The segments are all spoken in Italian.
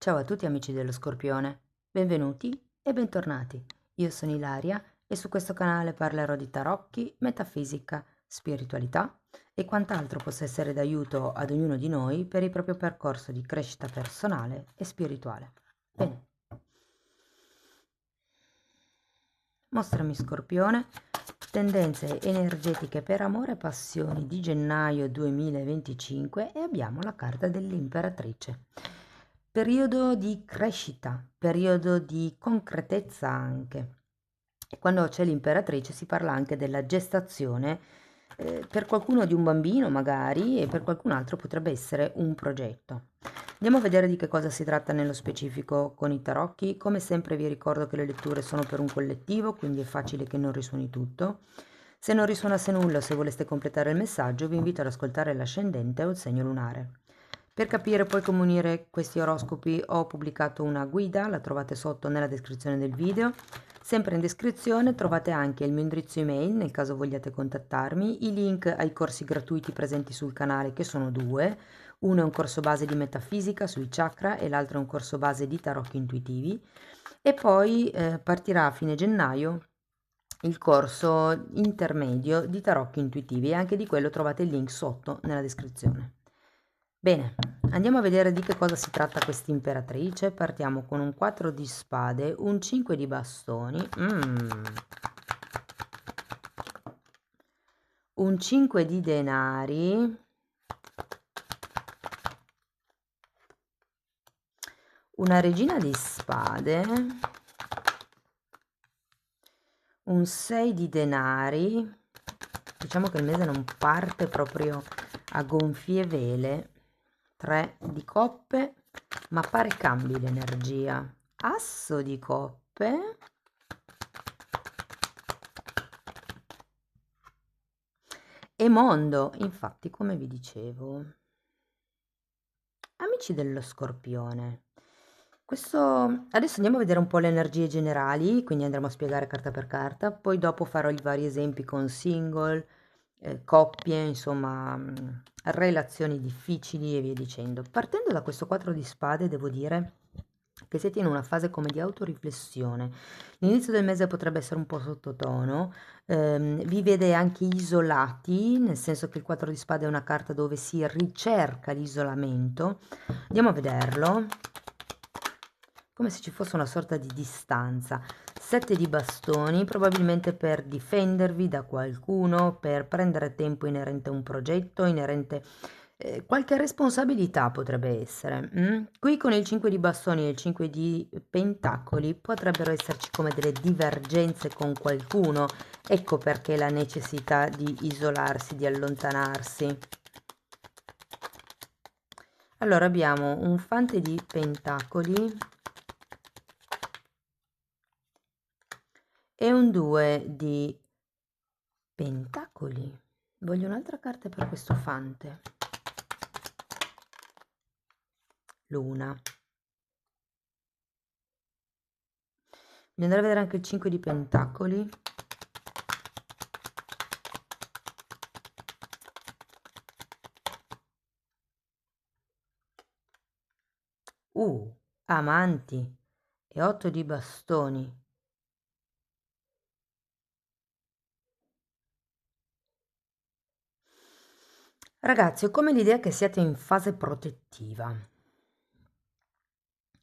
Ciao a tutti amici dello Scorpione, benvenuti e bentornati. Io sono Ilaria e su questo canale parlerò di tarocchi, metafisica, spiritualità e quant'altro possa essere d'aiuto ad ognuno di noi per il proprio percorso di crescita personale e spirituale. Bene, mostrami Scorpione, tendenze energetiche per amore e passioni di gennaio 2025 e abbiamo la carta dell'Imperatrice. Periodo di crescita, periodo di concretezza anche. E quando c'è l'imperatrice si parla anche della gestazione, per qualcuno di un bambino magari e per qualcun altro potrebbe essere un progetto. Andiamo a vedere di che cosa si tratta nello specifico con i tarocchi. Come sempre vi ricordo che le letture sono per un collettivo, quindi è facile che non risuoni tutto. Se non risuonasse nulla o se voleste completare il messaggio, vi invito ad ascoltare l'ascendente o il segno lunare. Per capire poi come unire questi oroscopi ho pubblicato una guida, la trovate sotto nella descrizione del video. Sempre in descrizione trovate anche il mio indirizzo email nel caso vogliate contattarmi, i link ai corsi gratuiti presenti sul canale che sono due, uno è un corso base di metafisica sui chakra e l'altro è un corso base di tarocchi intuitivi e poi partirà a fine gennaio il corso intermedio di tarocchi intuitivi e anche di quello trovate il link sotto nella descrizione. Bene, andiamo a vedere di che cosa si tratta questa imperatrice. Partiamo con un 4 di spade, un 5 di bastoni, un 5 di denari, una regina di spade, un 6 di denari. Diciamo che il mese non parte proprio a gonfie vele. 3 di coppe, ma pare cambi l'energia. Asso di coppe e mondo, infatti, come vi dicevo. Amici dello Scorpione, questo adesso andiamo a vedere un po' le energie generali, quindi andremo a spiegare carta per carta, poi dopo farò i vari esempi con single, coppie, insomma, relazioni difficili e via dicendo. Partendo da questo 4 di spade, devo dire che siete in una fase come di autoriflessione. L'inizio del mese potrebbe essere un po' sottotono, vi vede anche isolati, nel senso che il 4 di spade è una carta dove si ricerca l'isolamento. Andiamo a vederlo, come se ci fosse una sorta di distanza. 7 di bastoni, probabilmente per difendervi da qualcuno, per prendere tempo inerente a un progetto, inerente qualche responsabilità potrebbe essere. Qui con il 5 di bastoni e il 5 di pentacoli potrebbero esserci come delle divergenze con qualcuno, ecco perché la necessità di isolarsi, di allontanarsi. Allora abbiamo un fante di pentacoli e un 2 di pentacoli. Voglio un'altra carta per questo fante. Luna. Voglio andare a vedere anche il 5 di pentacoli. Amanti e 8 di bastoni. Ragazzi, ho come l'idea che siate in fase protettiva.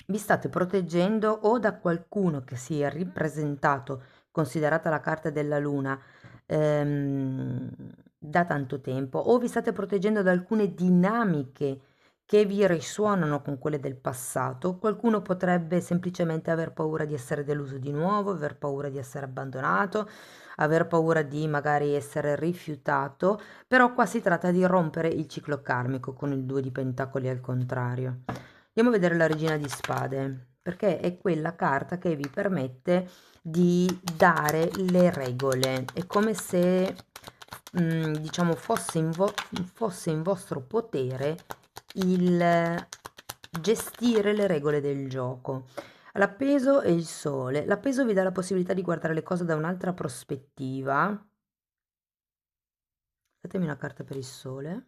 Vi state proteggendo o da qualcuno che si è rappresentato, considerata la carta della luna, da tanto tempo, o vi state proteggendo da alcune dinamiche che vi risuonano con quelle del passato. Qualcuno potrebbe semplicemente aver paura di essere deluso di nuovo, aver paura di essere abbandonato, aver paura di magari essere rifiutato, però qua si tratta di rompere il ciclo karmico con il 2 di pentacoli al contrario. Andiamo a vedere la regina di spade, perché è quella carta che vi permette di dare le regole. È come se, diciamo, fosse in vostro potere il gestire le regole del gioco. L'appeso e il sole. L'appeso vi dà la possibilità di guardare le cose da un'altra prospettiva. Datemi una carta per il sole.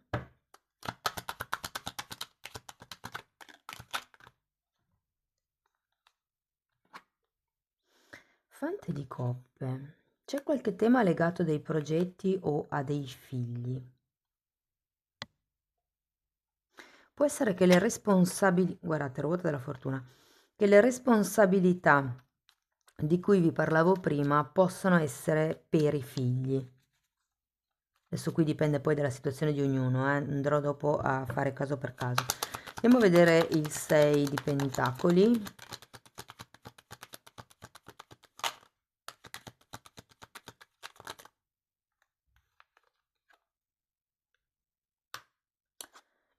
Fante di coppe. C'è qualche tema legato a dei progetti o a dei figli? Può essere che le guardate, ruota della fortuna, che le responsabilità di cui vi parlavo prima possano essere per i figli. Adesso qui dipende poi dalla situazione di ognuno, andrò dopo a fare caso per caso. Andiamo a vedere il 6 di pentacoli.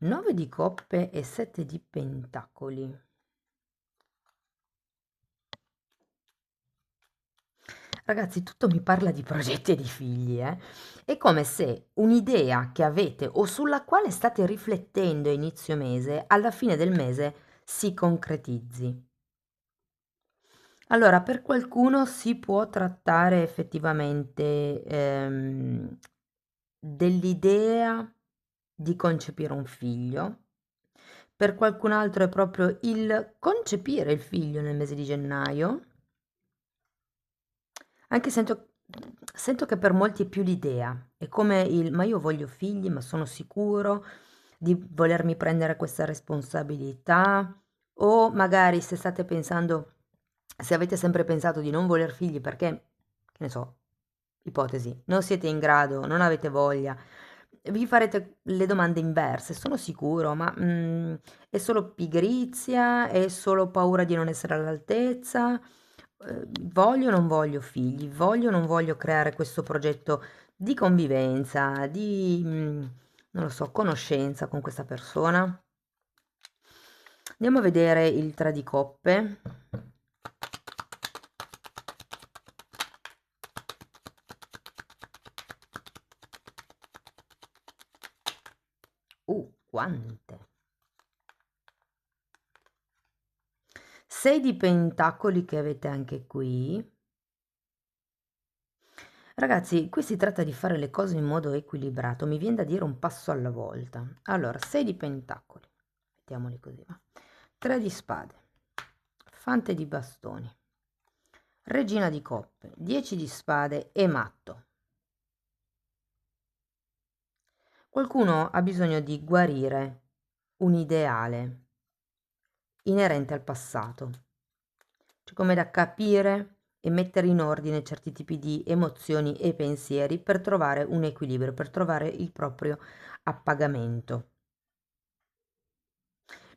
Nove di coppe e 7 di pentacoli. Ragazzi, tutto mi parla di progetti e di figli, eh? È come se un'idea che avete o sulla quale state riflettendo a inizio mese, alla fine del mese si concretizzi. Allora, per qualcuno si può trattare effettivamente dell'idea di concepire un figlio, per qualcun altro è proprio il concepire il figlio nel mese di gennaio. Anche sento che per molti è più l'idea, è come il: "Ma io voglio figli, ma sono sicuro di volermi prendere questa responsabilità?" O magari se avete sempre pensato di non voler figli perché, che ne so, ipotesi, non siete in grado, non avete voglia, vi farete le domande inverse: "Sono sicuro? Ma, è solo pigrizia? È solo paura di non essere all'altezza? Voglio o non voglio figli? Voglio o non voglio creare questo progetto di convivenza, di, non lo so, conoscenza con questa persona?" Andiamo a vedere il 3 di coppe. 'Quante! 6 di pentacoli che avete anche qui. Ragazzi, qui si tratta di fare le cose in modo equilibrato, mi viene da dire un passo alla volta. Allora, 6 di pentacoli, mettiamoli così, va. 3 di spade, fante di bastoni, regina di coppe, 10 di spade e matto. Qualcuno ha bisogno di guarire un ideale inerente al passato. C'è come da capire e mettere in ordine certi tipi di emozioni e pensieri per trovare un equilibrio, per trovare il proprio appagamento.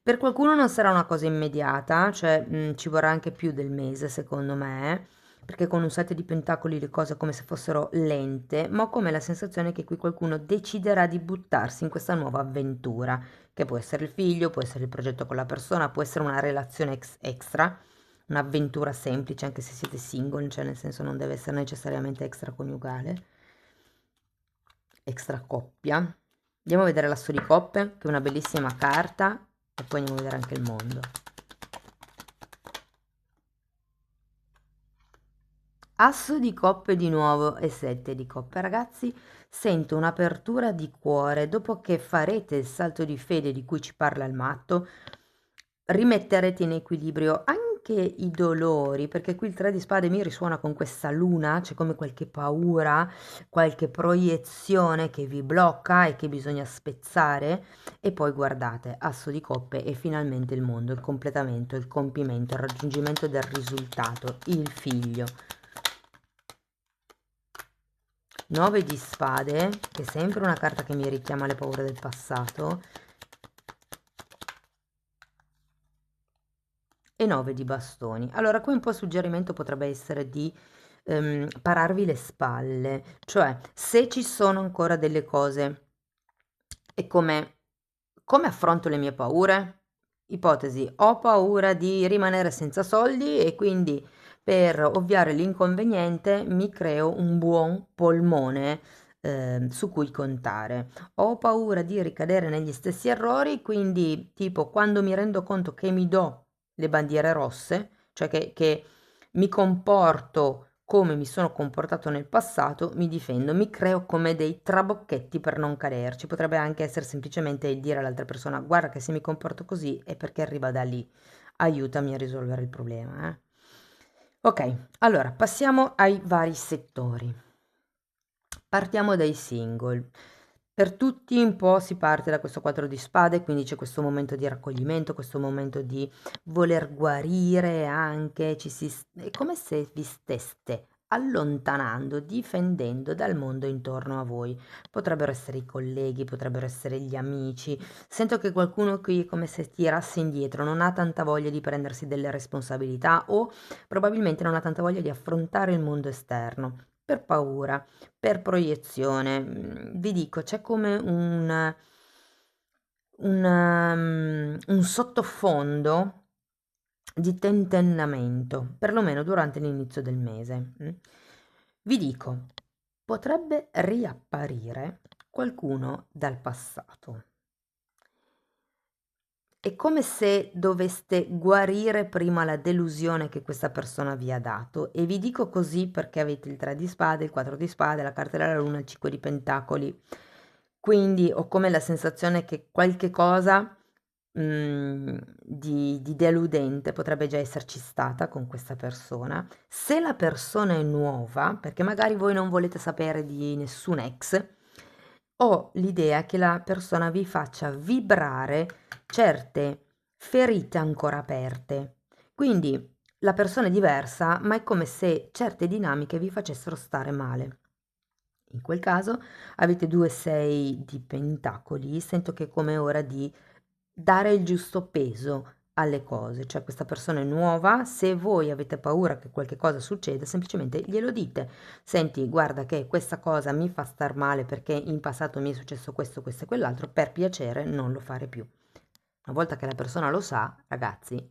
Per qualcuno non sarà una cosa immediata, cioè ci vorrà anche più del mese secondo me, perché con un 7 di pentacoli le cose come se fossero lente, ma ho come la sensazione che qui qualcuno deciderà di buttarsi in questa nuova avventura, che può essere il figlio, può essere il progetto con la persona, può essere una relazione extra, un'avventura semplice anche se siete single, cioè nel senso non deve essere necessariamente extraconiugale, extra coppia. Andiamo a vedere l'asso di coppe, che è una bellissima carta, e poi andiamo a vedere anche il mondo. Asso di coppe di nuovo e 7 di coppe. Ragazzi, sento un'apertura di cuore. Dopo che farete il salto di fede di cui ci parla il matto, rimetterete in equilibrio anche i dolori, perché qui il 3 di spade mi risuona con questa luna, c'è come qualche paura, qualche proiezione che vi blocca e che bisogna spezzare. E poi guardate, asso di coppe e finalmente il mondo, il completamento, il compimento, il raggiungimento del risultato, il figlio. 9 di spade, che è sempre una carta che mi richiama le paure del passato, e 9 di bastoni. Allora, qui un po' il suggerimento potrebbe essere di pararvi le spalle, cioè se ci sono ancora delle cose, e come affronto le mie paure? Ipotesi: ho paura di rimanere senza soldi e quindi per ovviare l'inconveniente mi creo un buon polmone su cui contare. Ho paura di ricadere negli stessi errori, quindi tipo quando mi rendo conto che mi do le bandiere rosse, cioè che mi comporto come mi sono comportato nel passato, mi difendo, mi creo come dei trabocchetti per non caderci. Potrebbe anche essere semplicemente il dire all'altra persona: guarda che se mi comporto così è perché arriva da lì, aiutami a risolvere il problema. Ok, allora passiamo ai vari settori. Partiamo dai single. Per tutti un po' si parte da questo 4 di spade, quindi c'è questo momento di raccoglimento, questo momento di voler guarire anche, è come se vi steste allontanando, difendendo dal mondo intorno a voi. Potrebbero essere i colleghi, potrebbero essere gli amici. Sento che qualcuno qui è come se tirasse indietro, non ha tanta voglia di prendersi delle responsabilità o probabilmente non ha tanta voglia di affrontare il mondo esterno per paura, per proiezione. Vi dico, c'è come un sottofondo di tentennamento, perlomeno durante l'inizio del mese. Vi dico, potrebbe riapparire qualcuno dal passato. È come se doveste guarire prima la delusione che questa persona vi ha dato, e vi dico così perché avete il 3 di spade, il 4 di spade, la carta della luna, il 5 di pentacoli. Quindi ho come la sensazione che qualche cosa di deludente potrebbe già esserci stata con questa persona. Se la persona è nuova, perché magari voi non volete sapere di nessun ex, ho l'idea che la persona vi faccia vibrare certe ferite ancora aperte. Quindi la persona è diversa, ma è come se certe dinamiche vi facessero stare male. In quel caso avete 2 6 di pentacoli, sento che è come ora di dare il giusto peso alle cose, cioè questa persona è nuova, se voi avete paura che qualche cosa succeda, semplicemente glielo dite. Senti, guarda che questa cosa mi fa star male perché in passato mi è successo questo, questo e quell'altro, per piacere non lo fare più. Una volta che la persona lo sa, ragazzi,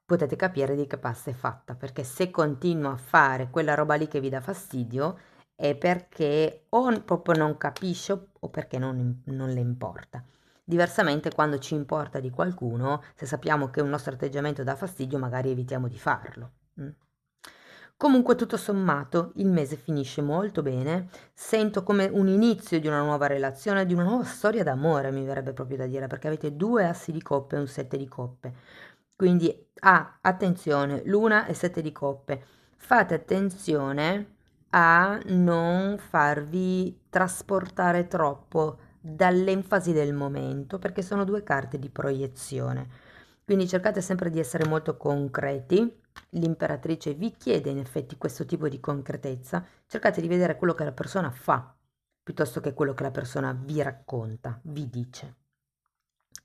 potete capire di che pasta è fatta, perché se continua a fare quella roba lì che vi dà fastidio è perché o proprio non capisce o perché non le importa. Diversamente, quando ci importa di qualcuno, se sappiamo che un nostro atteggiamento dà fastidio, magari evitiamo di farlo. Comunque, tutto sommato, il mese finisce molto bene. Sento come un inizio di una nuova relazione, di una nuova storia d'amore, mi verrebbe proprio da dire, perché avete 2 assi di coppe e un 7 di coppe. Quindi, attenzione, luna e 7 di coppe. Fate attenzione a non farvi trasportare troppo dall'enfasi del momento, perché sono 2 carte di proiezione. Quindi cercate sempre di essere molto concreti. L'imperatrice vi chiede in effetti questo tipo di concretezza. Cercate di vedere quello che la persona fa, piuttosto che quello che la persona vi racconta, vi dice.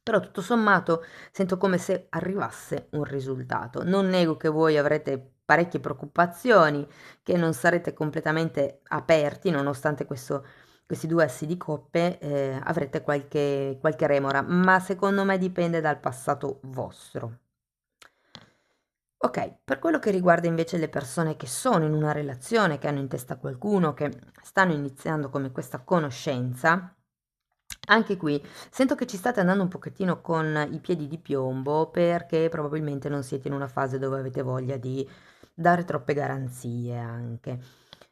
Però tutto sommato sento come se arrivasse un risultato. Non nego che voi avrete parecchie preoccupazioni, che non sarete completamente aperti, nonostante questi 2 assi di coppe, avrete qualche remora, ma secondo me dipende dal passato vostro. Ok, per quello che riguarda invece le persone che sono in una relazione, che hanno in testa qualcuno, che stanno iniziando come questa conoscenza, anche qui sento che ci state andando un pochettino con i piedi di piombo perché probabilmente non siete in una fase dove avete voglia di dare troppe garanzie anche.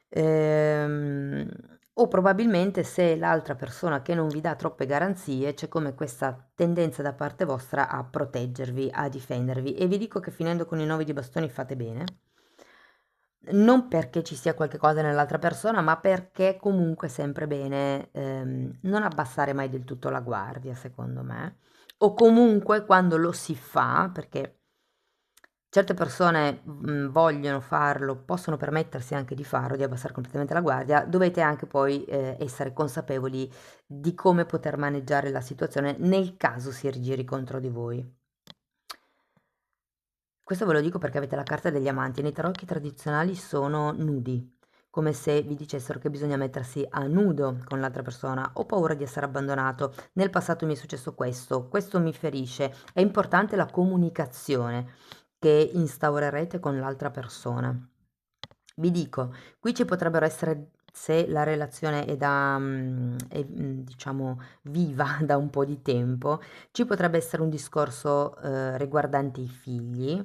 Ehm, o probabilmente se l'altra persona che non vi dà troppe garanzie c'è come questa tendenza da parte vostra a proteggervi, a difendervi, e vi dico che finendo con i 9 di bastoni fate bene. Non perché ci sia qualche cosa nell'altra persona, ma perché comunque è sempre bene, non abbassare mai del tutto la guardia, secondo me. O comunque quando lo si fa, perché certe persone, vogliono farlo, possono permettersi anche di farlo, di abbassare completamente la guardia, dovete anche poi, essere consapevoli di come poter maneggiare la situazione nel caso si rigiri contro di voi. Questo ve lo dico perché avete la carta degli amanti e nei tarocchi tradizionali sono nudi, come se vi dicessero che bisogna mettersi a nudo con l'altra persona. Ho paura di essere abbandonato, nel passato mi è successo questo mi ferisce. È importante la comunicazione che instaurerete con l'altra persona. Vi dico, qui ci potrebbero essere, se la relazione diciamo viva da un po' di tempo, ci potrebbe essere un discorso riguardante i figli,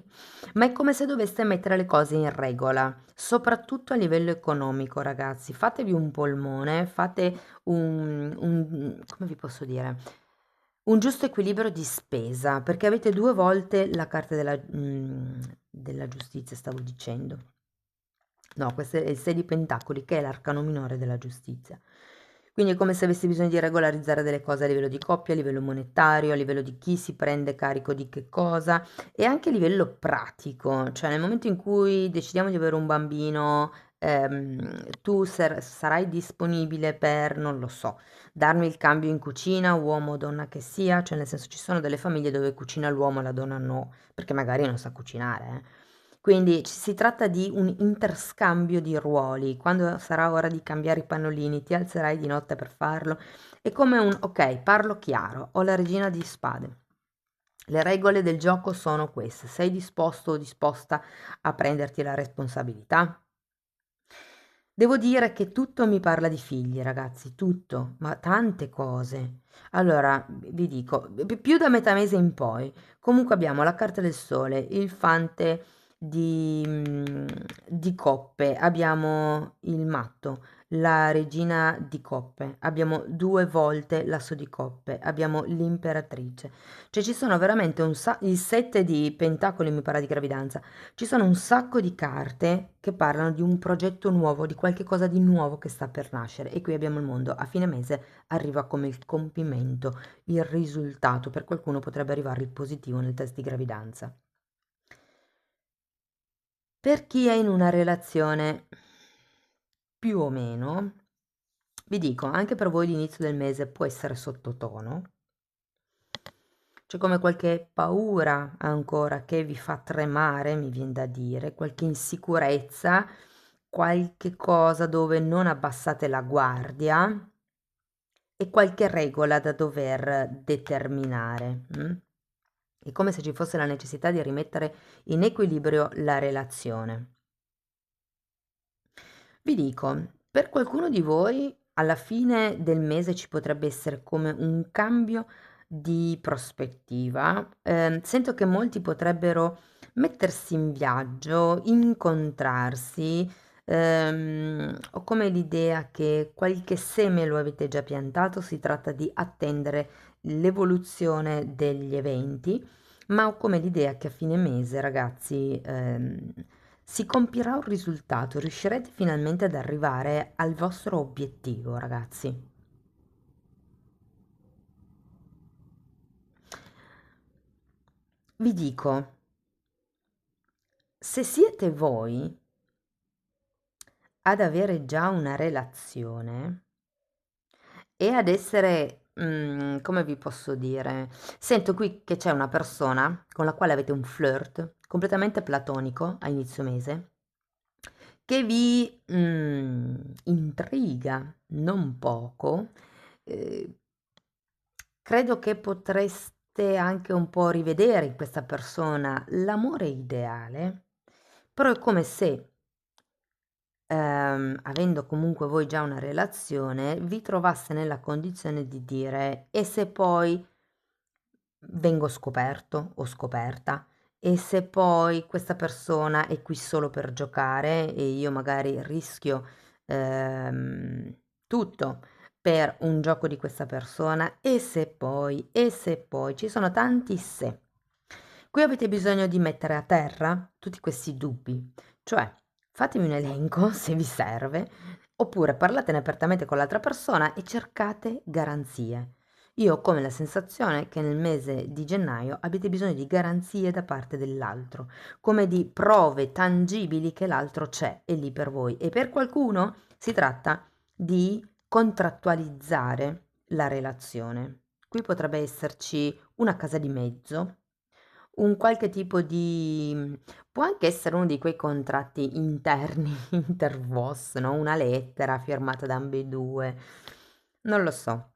ma è come se doveste mettere le cose in regola, soprattutto a livello economico, ragazzi. Fatevi un polmone, fate come vi posso dire? Un giusto equilibrio di spesa, perché avete 2 volte la carta della giustizia, stavo dicendo. No, questo è il 6 di pentacoli, che è l'arcano minore della giustizia. Quindi è come se avessi bisogno di regolarizzare delle cose a livello di coppia, a livello monetario, a livello di chi si prende carico di che cosa e anche a livello pratico. Cioè nel momento in cui decidiamo di avere un bambino, tu sarai disponibile per, non lo so, darmi il cambio in cucina, uomo o donna che sia, cioè nel senso ci sono delle famiglie dove cucina l'uomo e la donna no, perché magari non sa cucinare, Quindi si tratta di un interscambio di ruoli. Quando sarà ora di cambiare i pannolini, ti alzerai di notte per farlo. È come un ok, parlo chiaro, ho la regina di spade. Le regole del gioco sono queste. Sei disposto o disposta a prenderti la responsabilità? Devo dire che tutto mi parla di figli, ragazzi, tutto, ma tante cose. Allora, vi dico, più da metà mese in poi, comunque abbiamo la carta del sole, il fante di coppe, abbiamo il matto, la regina di coppe, abbiamo 2 volte l'asso di coppe, abbiamo l'imperatrice. Cioè ci sono veramente il 7 di pentacoli mi parla di gravidanza. Ci sono un sacco di carte che parlano di un progetto nuovo, di qualche cosa di nuovo che sta per nascere e qui abbiamo il mondo. A fine mese arriva come il compimento, il risultato. Per qualcuno potrebbe arrivare il positivo nel test di gravidanza. Per chi è in una relazione più o meno, vi dico, anche per voi l'inizio del mese può essere sottotono. C'è come qualche paura ancora che vi fa tremare, mi viene da dire, qualche insicurezza, qualche cosa dove non abbassate la guardia e qualche regola da dover determinare. È come se ci fosse la necessità di rimettere in equilibrio la relazione. Vi dico, per qualcuno di voi alla fine del mese ci potrebbe essere come un cambio di prospettiva. Sento che molti potrebbero mettersi in viaggio, incontrarsi. Ho come l'idea che qualche seme lo avete già piantato, si tratta di attendere l'evoluzione degli eventi, ma ho come l'idea che a fine mese, ragazzi, si compirà un risultato, riuscirete finalmente ad arrivare al vostro obiettivo, ragazzi. Vi dico, se siete voi ad avere già una relazione e ad essere, come vi posso dire, sento qui che c'è una persona con la quale avete un flirt completamente platonico a inizio mese che vi intriga non poco. eh, Credo che potreste anche un po' rivedere in questa persona l'amore ideale, però è come se, avendo comunque voi già una relazione, vi trovaste nella condizione di dire: "E se poi vengo scoperto o scoperta? E se poi questa persona è qui solo per giocare e io magari rischio, tutto per un gioco di questa persona? E se poi, ci sono tanti se. Qui avete bisogno di mettere a terra tutti questi dubbi, cioè fatemi un elenco se vi serve, oppure parlatene apertamente con l'altra persona e cercate garanzie. Io ho come la sensazione che nel mese di gennaio abbiate bisogno di garanzie da parte dell'altro, come di prove tangibili che l'altro c'è, è lì per voi. E per qualcuno si tratta di contrattualizzare la relazione. Qui potrebbe esserci una casa di mezzo, un qualche tipo di può anche essere uno di quei contratti interni, intervos, no? Una lettera firmata da ambedue. Non lo so.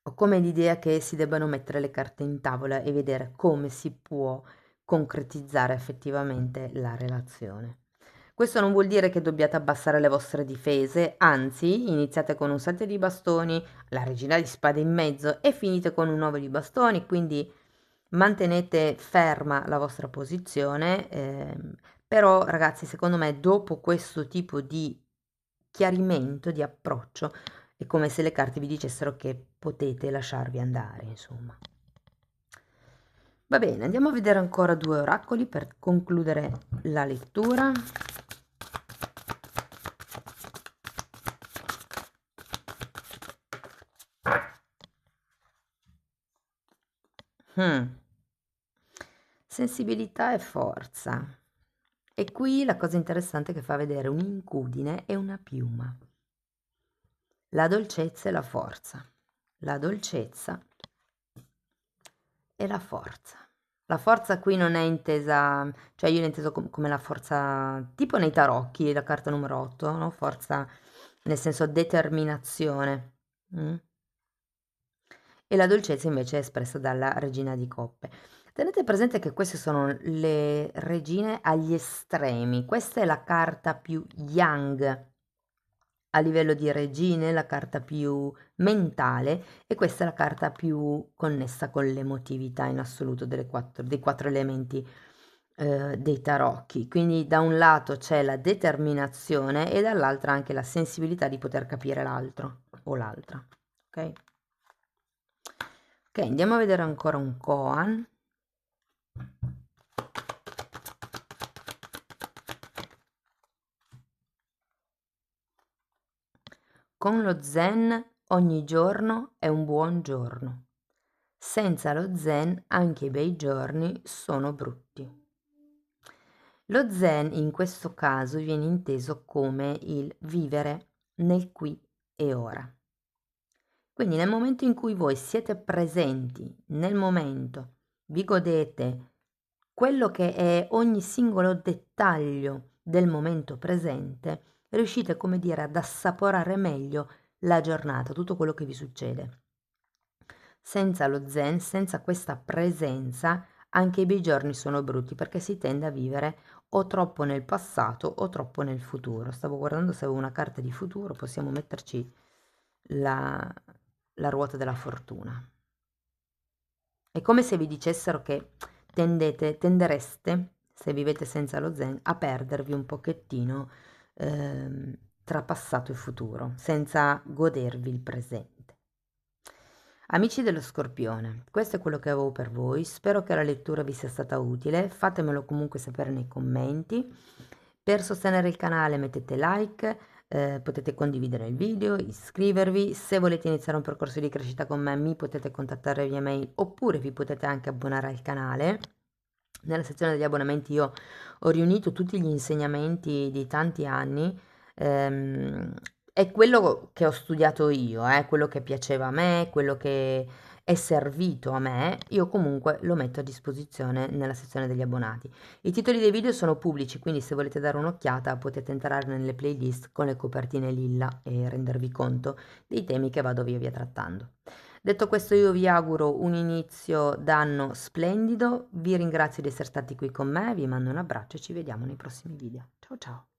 Ho come l'idea che si debbano mettere le carte in tavola e vedere come si può concretizzare effettivamente la relazione. Questo non vuol dire che dobbiate abbassare le vostre difese, anzi, iniziate con un 7 di bastoni, la regina di spade in mezzo e finite con un 9 di bastoni, quindi mantenete ferma la vostra posizione, però ragazzi, secondo me dopo questo tipo di chiarimento, di approccio, è come se le carte vi dicessero che potete lasciarvi andare, insomma. Va bene, andiamo a vedere ancora 2 oracoli per concludere la lettura. Sensibilità e forza. E qui la cosa interessante è che fa vedere un'incudine e una piuma. La dolcezza e la forza. La dolcezza e la forza. La forza qui non è intesa, cioè io l'ho inteso come la forza, tipo nei tarocchi, la carta numero 8, no? Forza nel senso determinazione. E la dolcezza invece è espressa dalla regina di coppe. Tenete presente che queste sono le regine agli estremi. Questa è la carta più yang a livello di regine, la carta più mentale, e questa è la carta più connessa con l'emotività in assoluto dei 4 elementi dei tarocchi. Quindi da un lato c'è la determinazione e dall'altro anche la sensibilità di poter capire l'altro o l'altra. Ok? Ok, andiamo a vedere ancora un koan. Con lo zen ogni giorno è un buon giorno. Senza lo zen anche i bei giorni sono brutti. Lo zen in questo caso viene inteso come il vivere nel qui e ora. Quindi nel momento in cui voi siete presenti nel momento, vi godete quello che è ogni singolo dettaglio del momento presente, riuscite, come dire, ad assaporare meglio la giornata, tutto quello che vi succede. Senza lo zen, senza questa presenza, anche i bei giorni sono brutti perché si tende a vivere o troppo nel passato o troppo nel futuro. Stavo guardando se avevo una carta di futuro, possiamo metterci la ruota della fortuna. È come se vi dicessero che tendereste, se vivete senza lo zen, a perdervi un pochettino tra passato e futuro, senza godervi il presente. Amici dello Scorpione, questo è quello che avevo per voi, spero che la lettura vi sia stata utile, fatemelo comunque sapere nei commenti. Per sostenere il canale mettete like, potete condividere il video, iscrivervi, se volete iniziare un percorso di crescita con me mi potete contattare via mail oppure vi potete anche abbonare al canale. Nella sezione degli abbonamenti io ho riunito tutti gli insegnamenti di tanti anni, è quello che ho studiato io, quello che piaceva a me, quello che è servito a me, io comunque lo metto a disposizione nella sezione degli abbonati. I titoli dei video sono pubblici, quindi se volete dare un'occhiata potete entrare nelle playlist con le copertine lilla e rendervi conto dei temi che vado via via trattando. Detto questo io vi auguro un inizio d'anno splendido, vi ringrazio di essere stati qui con me, vi mando un abbraccio e ci vediamo nei prossimi video. Ciao ciao!